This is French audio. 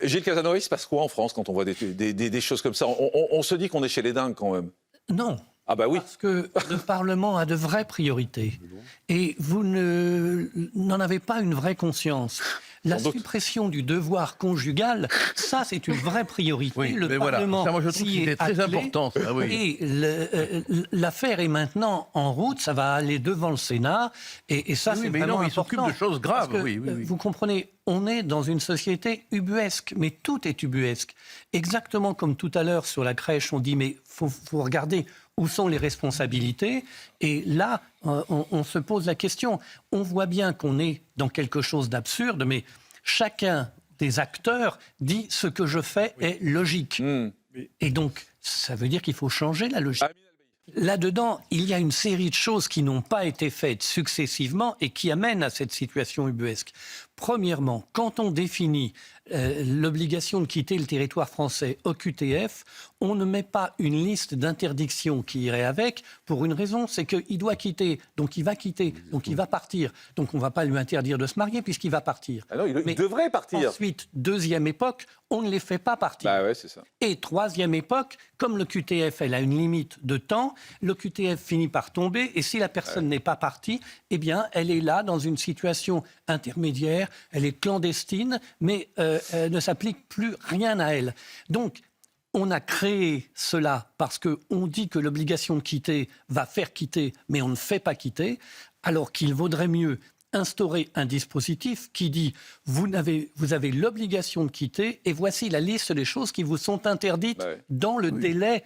Gilles Casanova, il se passe quoi en France quand on voit des choses comme ça? On se dit qu'on est chez les dingues quand même. Non. Ah bah oui. Parce que le Parlement a de vraies priorités. Et vous n'en avez pas une vraie conscience. La Sans doute. suppression du devoir conjugal, ça c'est une vraie priorité. Oui, le mais voilà, Parlement ça, moi, je trouve s'y que est c'est très attelé. important, ça, oui. Et l'affaire est maintenant en route, ça va aller devant le Sénat. Et ça Oui, c'est mais vraiment non, il important. s'occupe de choses graves, Parce que, oui. vous comprenez, on est dans une société ubuesque, mais tout est ubuesque. Exactement comme tout à l'heure sur la crèche, on dit mais faut regarder où sont les responsabilités. Et là, on se pose la question. On voit bien qu'on est dans quelque chose d'absurde, mais chacun des acteurs dit ce que je fais est logique. Et donc, ça veut dire qu'il faut changer la logique. Là-dedans, il y a une série de choses qui n'ont pas été faites successivement et qui amènent à cette situation ubuesque. Premièrement, quand on définit l'obligation de quitter le territoire français au QTF, on ne met pas une liste d'interdictions qui irait avec pour une raison, c'est qu'il doit quitter, donc il va partir. Donc on ne va pas lui interdire de se marier puisqu'il va partir. Ah non, il Mais devrait partir. Ensuite, deuxième époque, on ne les fait pas partir. Bah ouais, c'est ça. Et troisième époque, comme le QTF, elle a une limite de temps, le QTF finit par tomber et si la personne n'est pas partie, eh bien, elle est là dans une situation intermédiaire, elle est clandestine, mais elle ne s'applique plus rien à elle. Donc, on a créé cela parce qu'on dit que l'obligation de quitter va faire quitter, mais on ne fait pas quitter, alors qu'il vaudrait mieux instaurer un dispositif qui dit vous avez l'obligation de quitter et voici la liste des choses qui vous sont interdites dans le délai